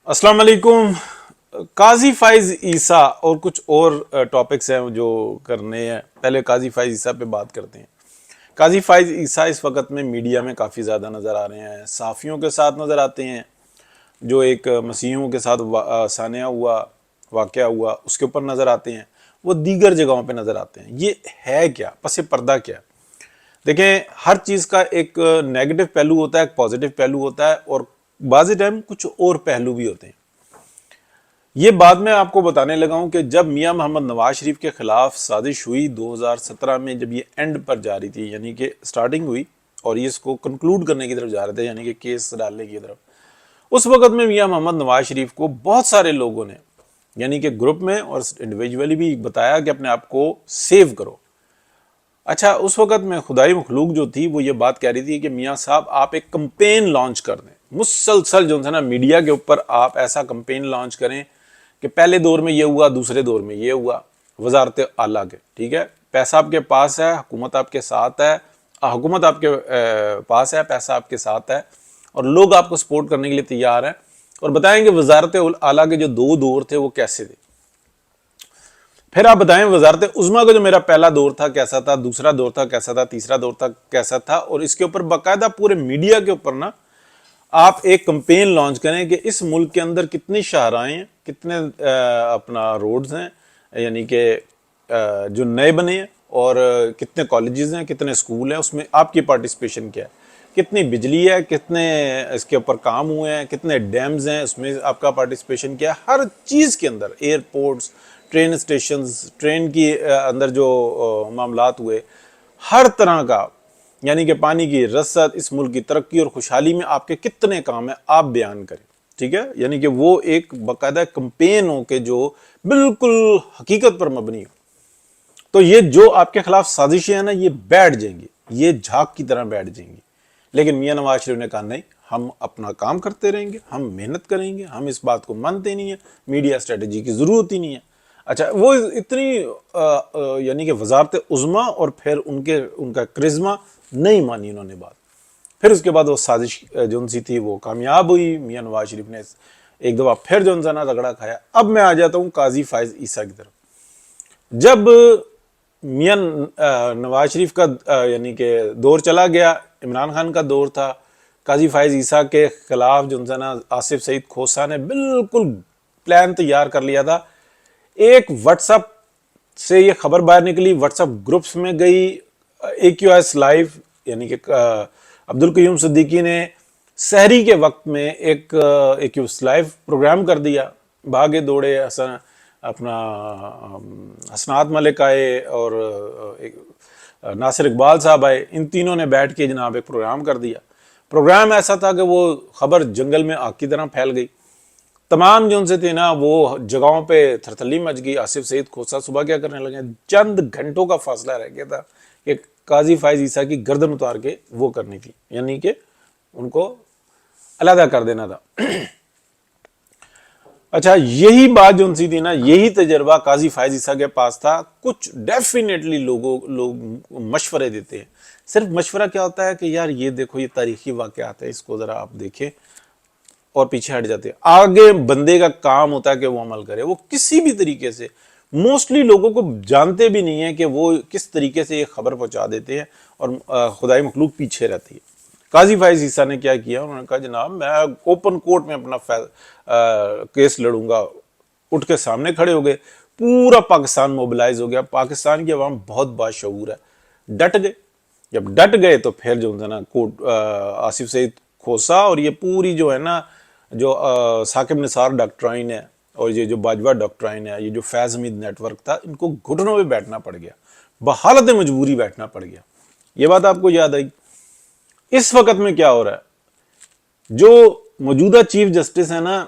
السلام علیکم. قاضی فائز عیسیٰ اور کچھ اور ٹاپکس ہیں جو کرنے ہیں. پہلے قاضی فائز عیسیٰ پہ بات کرتے ہیں. قاضی فائز عیسیٰ اس وقت میں میڈیا میں کافی زیادہ نظر آ رہے ہیں. صحافیوں کے ساتھ نظر آتے ہیں. جو ایک مسیحیوں کے ساتھ سانحہ ہوا، واقعہ ہوا، اس کے اوپر نظر آتے ہیں. وہ دیگر جگہوں پہ نظر آتے ہیں. یہ ہے کیا؟ پس پردہ کیا؟ دیکھیں، ہر چیز کا ایک نیگیٹو پہلو ہوتا ہے، ایک پازیٹو پہلو ہوتا ہے، اور بعض ٹائم کچھ اور پہلو بھی ہوتے ہیں. یہ بات میں آپ کو بتانے لگا ہوں کہ جب میاں محمد نواز شریف کے خلاف سازش ہوئی 2017 میں، جب یہ اینڈ پر جا رہی تھی، یعنی کہ سٹارٹنگ ہوئی اور یہ اس کو کنکلوڈ کرنے کی طرف جا رہے تھے، یعنی کہ کیس ڈالنے کی طرف، اس وقت میں میاں محمد نواز شریف کو بہت سارے لوگوں نے، یعنی کہ گروپ میں اور انڈیویجولی بھی بتایا کہ اپنے آپ کو سیو کرو. اچھا، اس وقت میں خدائی مخلوق جو تھی وہ یہ بات کہہ رہی تھی کہ میاں صاحب آپ ایک کمپین لانچ کر دیں، مسلسل جو ہے نا میڈیا کے اوپر آپ ایسا کمپین لانچ کریں کہ پہلے دور میں یہ ہوا، دوسرے دور میں یہ ہوا، وزارت اعلیٰ کے، ٹھیک ہے، پیسہ آپ کے پاس ہے، حکومت آپ کے ساتھ ہے، حکومت آپ کے پاس ہے، پیسہ آپ کے ساتھ ہے، اور لوگ آپ کو سپورٹ کرنے کے لیے تیار ہیں. اور بتائیں کہ وزارت اعلیٰ کے جو دو دور تھے وہ کیسے تھے. پھر آپ بتائیں وزارت عظمیٰ کا جو میرا پہلا دور تھا کیسا تھا، دوسرا دور تھا کیسا تھا، تیسرا دور تھا کیسا تھا. اور اس کے اوپر باقاعدہ پورے میڈیا کے اوپر نا آپ ایک کمپین لانچ کریں کہ اس ملک کے اندر کتنی شاہراہیں ہیں، کتنے اپنا روڈز ہیں، یعنی کہ جو نئے بنے ہیں، اور کتنے کالجز ہیں، کتنے اسکول ہیں، اس میں آپ کی پارٹیسپیشن کیا ہے، کتنی بجلی ہے، کتنے اس کے اوپر کام ہوئے ہیں، کتنے ڈیمز ہیں، اس میں آپ کا پارٹیسپیشن کیا ہے. ہر چیز کے اندر، ایئرپورٹس، ٹرین اسٹیشنز، ٹرین کی اندر جو معاملات ہوئے، ہر طرح کا، یعنی کہ پانی کی رسد، اس ملک کی ترقی اور خوشحالی میں آپ کے کتنے کام ہیں آپ بیان کریں. ٹھیک ہے، یعنی کہ وہ ایک باقاعدہ کمپین ہو کہ جو بالکل حقیقت پر مبنی ہو. تو یہ جو آپ کے خلاف سازشیں ہیں نا، یہ بیٹھ جائیں گی، یہ جھاگ کی طرح بیٹھ جائیں گی. لیکن میاں نواز شریف نے کہا نہیں، ہم اپنا کام کرتے رہیں گے، ہم محنت کریں گے، ہم اس بات کو مانتے نہیں ہیں، میڈیا اسٹریٹجی کی ضرورت ہی نہیں ہے. اچھا، وہ اتنی یعنی کہ وزارت عظمیٰ اور پھر ان کا کرزما نہیں مانی انہوں نے بات. پھر اس کے بعد وہ سازش جو سی تھی وہ کامیاب ہوئی. میاں نواز شریف نے ایک دفعہ پھر جو نا رگڑا کھایا. اب میں آ جاتا ہوں قاضی فائز عیسیٰ کی طرف. جب میاں نواز شریف کا یعنی کہ دور چلا گیا، عمران خان کا دور تھا، قاضی فائز عیسیٰ کے خلاف جو نا آصف سعید کھوسہ نے بالکل پلان تیار کر لیا تھا. ایک واٹس اپ سے یہ خبر باہر نکلی، واٹس اپ گروپس میں گئی. AQS لائیو، یعنی کہ عبدالقیوم صدیقی نے سحری کے وقت میں ایک AQS لائیو پروگرام کر دیا. بھاگے دوڑے اپنا حسنات ملک آئے اور ناصر اقبال صاحب آئے، ان تینوں نے بیٹھ کے جناب ایک پروگرام کر دیا. پروگرام ایسا تھا کہ وہ خبر جنگل میں آگ کی طرح پھیل گئی. تمام جو ان سے تھے نا وہ جگہوں پہ تھرتھلی مچ گئی. آصف سعید کھوسہ صبح کیا کرنے لگے، چند گھنٹوں کا فاصلہ رہ گیا تھا کہ قاضی فائز عیسیٰ کی گردن اتار کے وہ کرنی تھی، یعنی کہ ان کو علیحدہ کر دینا تھا. اچھا، یہی بات جو سی تھی نا، یہی تجربہ قاضی فائز عیسیٰ کے پاس تھا. کچھ ڈیفینیٹلی لوگ مشورے دیتے ہیں. صرف مشورہ کیا ہوتا ہے کہ یار یہ دیکھو، یہ تاریخی واقعات ہے، اس کو ذرا آپ دیکھیں، اور پیچھے ہٹ جاتے ہیں. آگے بندے کا کام ہوتا ہے کہ وہ عمل کرے. وہ کسی بھی طریقے سے، موسٹلی لوگوں کو جانتے بھی نہیں ہیں کہ وہ کس طریقے سے یہ خبر پہنچا دیتے ہیں، اور خدائی مخلوق پیچھے رہتی ہے. قاضی فائز عیسیٰ نے کیا کیا، انہوں نے کہا جناب میں اوپن کورٹ میں اپنا کیس لڑوں گا. اٹھ کے سامنے کھڑے ہو گئے. پورا پاکستان موبلائز ہو گیا. پاکستان کی عوام بہت باشعور ہے، ڈٹ گئے. جب ڈٹ گئے تو پھر جو ہے نا آصف سعید کھوسہ اور یہ پوری جو ہے نا جو ثاقب نثار ڈاکٹرائن ہے اور یہ جو باجوہ ڈاکٹرائن ہے، یہ جو فیض حمید نیٹ ورک تھا، ان کو گھٹنوں پہ بیٹھنا پڑ گیا، بحالت مجبوری بیٹھنا پڑ گیا. یہ بات آپ کو یاد آئی. اس وقت میں کیا ہو رہا ہے، جو موجودہ چیف جسٹس ہے نا،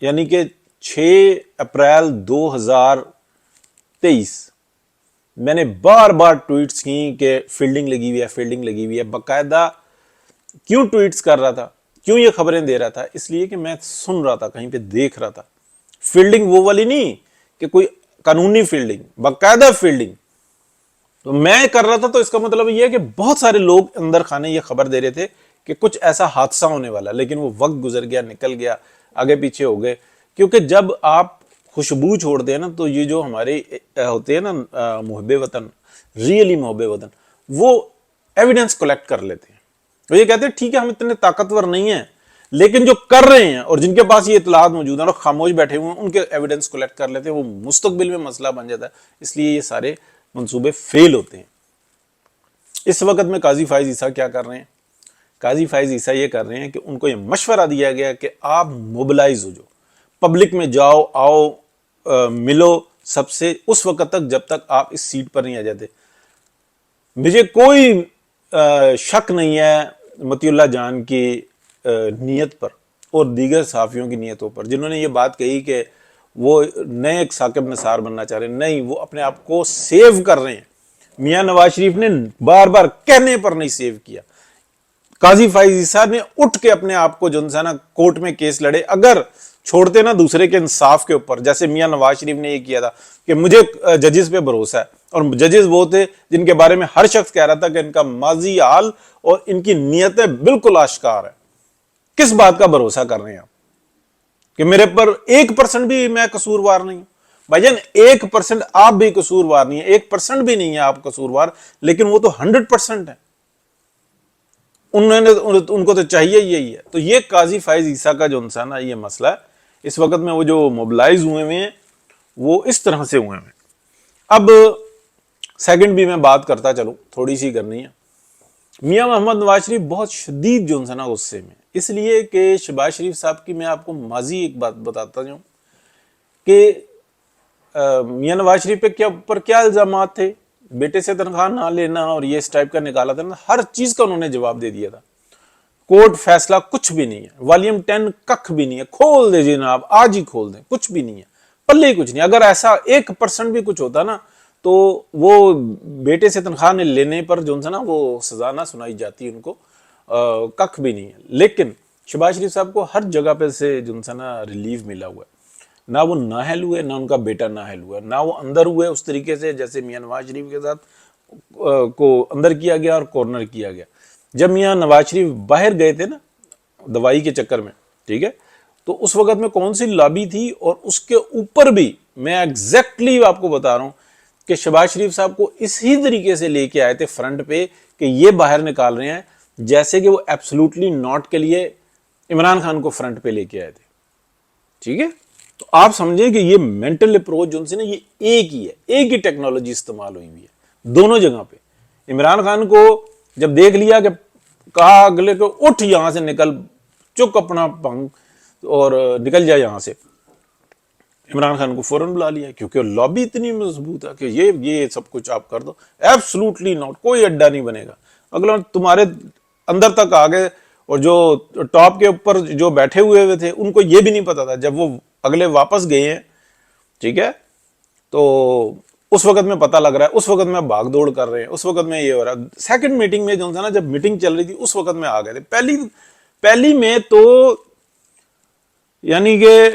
یعنی کہ 6 اپریل 2023 میں نے بار بار ٹویٹس کی کہ فیلڈنگ لگی ہوئی ہے، فیلڈنگ لگی ہوئی ہے. باقاعدہ کیوں ٹویٹس کر رہا تھا، کیوں یہ خبریں دے رہا تھا؟ اس لیے کہ میں سن رہا تھا، کہیں پہ دیکھ رہا تھا. فیلڈنگ وہ والی نہیں کہ کوئی قانونی فیلڈنگ، باقاعدہ فیلڈنگ تو میں کر رہا تھا. تو اس کا مطلب یہ ہے کہ بہت سارے لوگ اندر خانے یہ خبر دے رہے تھے کہ کچھ ایسا حادثہ ہونے والا، لیکن وہ وقت گزر گیا، نکل گیا. آگے پیچھے ہو گئے. کیونکہ جب آپ خوشبو چھوڑتے ہیں نا تو یہ جو ہمارے ہوتے ہیں نا محب وطن، ریئلی محب وطن، وہ ایویڈنس کلیکٹ کر لیتے ہیں. تو یہ کہتے ہیں ٹھیک ہے ہم اتنے طاقتور نہیں ہیں، لیکن جو کر رہے ہیں اور جن کے پاس یہ اطلاعات موجود ہیں اور خاموش بیٹھے ہوئے ہیں ان کے ایویڈنس کلیکٹ کر لیتے ہیں، وہ مستقبل میں مسئلہ بن جاتا ہے. اس لیے یہ سارے منصوبے فیل ہوتے ہیں. اس وقت میں قاضی فائز عیسیٰ کیا کر رہے ہیں؟ قاضی فائز عیسیٰ یہ کر رہے ہیں کہ ان کو یہ مشورہ دیا گیا کہ آپ موبلائز ہو جاؤ، پبلک میں جاؤ، آؤ، ملو سب سے اس وقت تک جب تک آپ اس سیٹ پر نہیں آ جاتے. مجھے کوئی شک نہیں ہے مطیع اللہ جان کی نیت پر اور دیگر صحافیوں کی نیتوں پر جنہوں نے یہ بات کہی کہ وہ نئے ایک ثاقب نثار بننا چاہ رہے ہیں. نہیں، وہ اپنے آپ کو سیو کر رہے ہیں. میاں نواز شریف نے بار بار کہنے پر نہیں سیو کیا. قاضی فائز عیسیٰ نے اٹھ کے اپنے آپ کو جو ہے نا کورٹ میں کیس لڑے. اگر چھوڑتے نا دوسرے کے انصاف کے اوپر، جیسے میاں نواز شریف نے یہ کیا تھا کہ مجھے ججز پہ بھروسہ ہے، اور ججز وہ تھے جن کے بارے میں ہر شخص کہہ رہا تھا کہ ان کا ماضی حال اور ان کی نیتیں بالکل آشکار ہے. کس بات کا بھروسہ کر رہے ہیں آپ کہ میرے پر 1% بھی میں قصوروار نہیں ہوں؟ بھائی جان 1% آپ بھی قصوروار نہیں ہے، 1% بھی نہیں ہے آپ قصوروار، لیکن وہ تو 100% ہے. ان کو تو چاہیے یہی ہے. تو یہ قاضی فائز عیسیٰ کا جو انسان ہے یہ مسئلہ ہے. اس وقت میں وہ جو موبلائز ہوئے ہیں وہ اس طرح سے ہوئے ہیں. اب سیکنڈ بھی میں بات کرتا چلوں، تھوڑی سی کرنی ہے. میاں محمد نواز شریف بہت شدید جو ہے نا غصے میں، اس لیے کہ شہباز شریف صاحب کی میں آپ کو ماضی ایک بات بتاتا جاؤں کہ میاں نواز شریف پہ کیا الزامات تھے، بیٹے سے تنخواہ نہ لینا اور یہ اس ٹائپ کا نکالا تھا. ہر چیز کا انہوں نے جواب دے دیا تھا. کورٹ فیصلہ کچھ بھی نہیں ہے، والیوم 10 ککھ بھی نہیں ہے، کھول دے جناب، آج ہی کھول دیں، کچھ بھی نہیں ہے، پلے کچھ نہیں. اگر ایسا 1% بھی کچھ ہوتا نا تو وہ بیٹے سے تنخواہ لینے پر جو ہے نا وہ سزا نہ سنائی جاتی ان کو، ککھ بھی نہیں ہے. لیکن شہباز شریف صاحب کو ہر جگہ پہ سے جو ہے نا ریلیف ملا ہوا ہے. نہ وہ نااہل ہوئے، نہ ان کا بیٹا نااہل ہوا، نہ وہ اندر ہوئے اس طریقے سے جیسے میاں نواز شریف کے ساتھ کو اندر کیا گیا اور کارنر کیا گیا. جب میاں نواز شریف باہر گئے تھے نا دوائی کے چکر میں، ٹھیک ہے، تو اس وقت میں کون سی لابی تھی، اور اس کے اوپر بھی میں ایگزیکٹلی آپ کو بتا رہا ہوں کہ شہباز شریف صاحب کو اسی طریقے سے لے کے آئے تھے فرنٹ پہ کہ یہ باہر نکال رہے ہیں، جیسے کہ وہ ایبسلوٹلی ناٹ کے لیے عمران خان کو فرنٹ پہ لے کے آئے تھے. ٹھیک ہے، تو آپ سمجھیں کہ یہ مینٹل اپروچ جو نا یہ ایک ہی ہے، ایک ہی ٹیکنالوجی استعمال ہوئی ہوئی ہے دونوں جگہ پہ. عمران خان کو جب دیکھ لیا کہ کہا اگلے کو اٹھ یہاں سے نکل، چک اپنا پنگ اور نکل جائے یہاں سے، عمران خان کو فوراً بلا لیا کیونکہ لابی اتنی مضبوط ہے کہ یہ سب کچھ آپ کر دو، ایبسلوٹلی ناٹ، کوئی اڈا نہیں بنے گا. اگلا تمہارے اندر تک آ گئے، اور جو ٹاپ کے اوپر جو بیٹھے ہوئے تھے ان کو یہ بھی نہیں پتا تھا. جب وہ اگلے واپس گئے ہیں، ٹھیک ہے، تو اس وقت میں پتہ لگ رہا ہے، اس وقت میں بھاگ دوڑ کر رہے ہیں، اس وقت میں یہ ہو رہا ہے. سیکنڈ میٹنگ میں جو تھا نا، جب میٹنگ چل رہی تھی اس وقت میں آ گئے تھے. پہلی میں تو یعنی کہ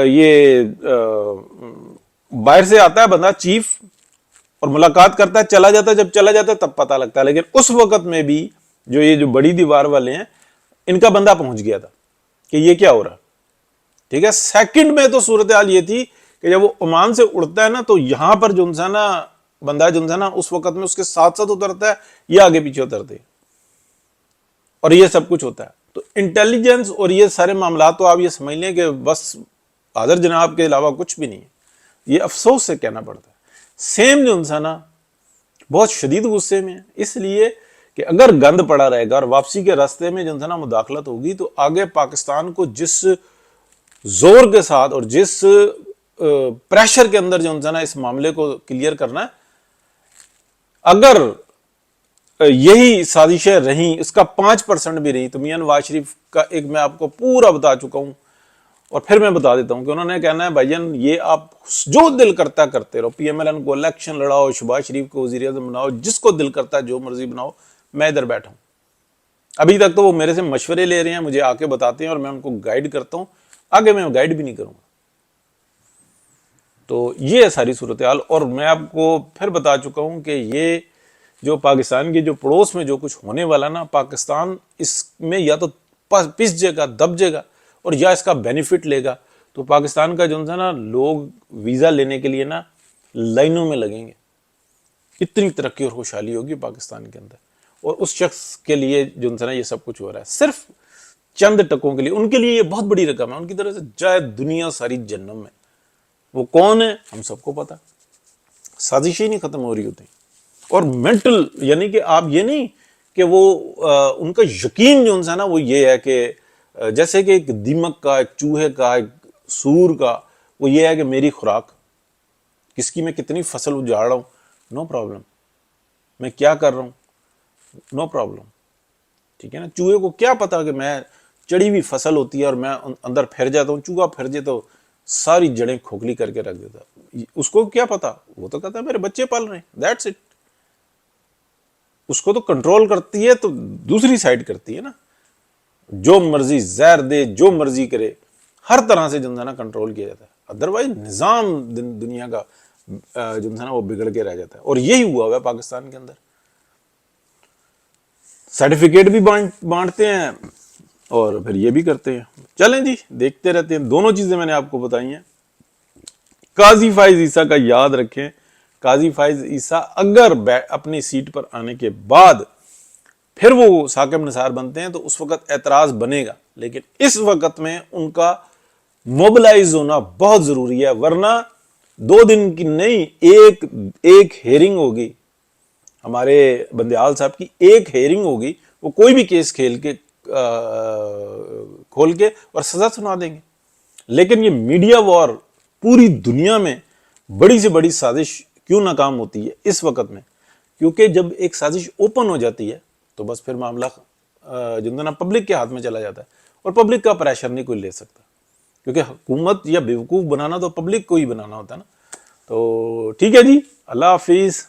یہ باہر سے آتا ہے بندہ چیف اور ملاقات کرتا ہے، چلا جاتا ہے، جب چلا جاتا ہے تب پتہ لگتا ہے. لیکن اس وقت میں بھی جو بڑی دیوار والے ہیں ان کا بندہ پہنچ گیا تھا کہ یہ کیا ہو رہا. ٹھیک ہے، سیکنڈ میں تو صورتحال یہ تھی کہ جب وہ عمان سے اڑتا ہے نا تو یہاں پر جو ہے نا بندہ جو ہے نا اس وقت میں اس کے ساتھ ساتھ اترتا ہے، یہ آگے پیچھے اترتے اور یہ سب کچھ ہوتا ہے. تو انٹیلیجنس اور یہ سارے معاملات تو آپ یہ سمجھ لیں کہ بس حاضر جناب کے علاوہ کچھ بھی نہیں ہے. یہ افسوس سے کہنا پڑتا ہے. سیم جو ہے نا بہت شدید غصے میں ہے، اس لیے کہ اگر گند پڑا رہے گا اور واپسی کے راستے میں جو ہے نا مداخلت ہوگی تو آگے پاکستان کو جس زور کے ساتھ اور جس پریشر کے اندر جو ہے نا اس معاملے کو کلیئر کرنا ہے، اگر یہی سازشیں رہیں، اس کا 5% بھی رہی تو میاں نواز شریف کا ایک میں آپ کو پورا بتا چکا ہوں اور پھر میں بتا دیتا ہوں کہ انہوں نے کہنا ہے بھائی جان یہ آپ جو دل کرتا کرتے رہو، پی ایم ایل این کو الیکشن لڑاؤ، شہباز شریف کو وزیر اعظم بناؤ، جس کو دل کرتا ہے جو مرضی بناؤ، میں ادھر بیٹھا ہوں. ابھی تک تو وہ میرے سے مشورے لے رہے ہیں، مجھے آ کے بتاتے ہیں اور میں ان کو گائیڈ کرتا ہوں، آگے میں گائیڈ بھی نہیں کروں گا. تو یہ ہے ساری صورتحال. اور میں آپ کو پھر بتا چکا ہوں کہ یہ جو پاکستان کے جو پڑوس میں جو کچھ ہونے والا نا، پاکستان اس میں یا تو پس جائے گا، دب جائے گا، اور یا اس کا بینیفٹ لے گا، تو پاکستان کا جو ہے نا لوگ ویزا لینے کے لیے نا لائنوں میں لگیں گے. اتنی ترقی اور خوشحالی ہوگی پاکستان کے اندر. اور اس شخص کے لیے جو ہے نا یہ سب کچھ ہو رہا ہے صرف چند ٹکوں کے لیے، ان کے لیے یہ بہت بڑی رقم ہے. ان کی طرف سے جائے دنیا ساری جہنم میں. وہ کون ہے ہم سب کو پتا. سازشیں نہیں ختم ہو رہی ہوتی. اور مینٹل یعنی کہ آپ یہ نہیں کہ وہ ان کا یقین جو ہے نا وہ یہ ہے کہ جیسے کہ ایک دیمک کا، ایک چوہے کا، ایک سور کا، وہ یہ ہے کہ میری خوراک کس کی، میں کتنی فصل اجاڑ رہا ہوں، نو پرابلم. میں کیا کر رہا ہوں، نو پرابلم. ٹھیک ہے نا. چوہے کو کیا پتا کہ میں چڑی ہوئی فصل ہوتی ہے اور میں اندر پھر جاتا ہوں، چوہا پھر جائے تو ساری جڑیں کھوکھلی کر کے رکھ دیتا. اس کو کیا پتا، وہ تو کہتا ہے میرے بچے پال رہے ہیں، دیٹس اٹ. اس کو تو کنٹرول کرتی ہے تو دوسری سائڈ کرتی ہے نا. جو مرضی زہر دے، جو مرضی کرے، ہر طرح سے جو ہے نا کنٹرول کیا جاتا ہے. ادروائز نظام دنیا کا جو ہے نا وہ بگڑ کے رہ جاتا ہے. اور یہی ہوا ہے پاکستان کے اندر. سرٹیفکیٹ بھی بانٹتے ہیں اور پھر یہ بھی کرتے ہیں. چلیں جی دیکھتے رہتے ہیں. دونوں چیزیں میں نے آپ کو بتائی ہیں. قاضی فائز عیسیٰ کا یاد رکھیں، قاضی فائز عیسیٰ اگر اپنی سیٹ پر آنے کے بعد پھر وہ ثاقب نثار بنتے ہیں تو اس وقت اعتراض بنے گا، لیکن اس وقت میں ان کا موبلائز ہونا بہت ضروری ہے. ورنہ 2 دن کی نہیں، ایک ہیئرنگ ہوگی ہمارے بندیال صاحب کی، ایک ہیئرنگ ہوگی، وہ کوئی بھی کیس کھول کے اور سزا سنا دیں گے. لیکن یہ میڈیا وار پوری دنیا میں بڑی سے بڑی سازش کیوں ناکام ہوتی ہے اس وقت میں؟ کیونکہ جب ایک سازش اوپن ہو جاتی ہے تو بس پھر معاملہ جو ہے نا پبلک کے ہاتھ میں چلا جاتا ہے، اور پبلک کا پریشر نہیں کوئی لے سکتا، کیونکہ حکومت یا بیوقوف بنانا تو پبلک کو ہی بنانا ہوتا ہے نا. تو ٹھیک ہے جی، اللہ حافظ.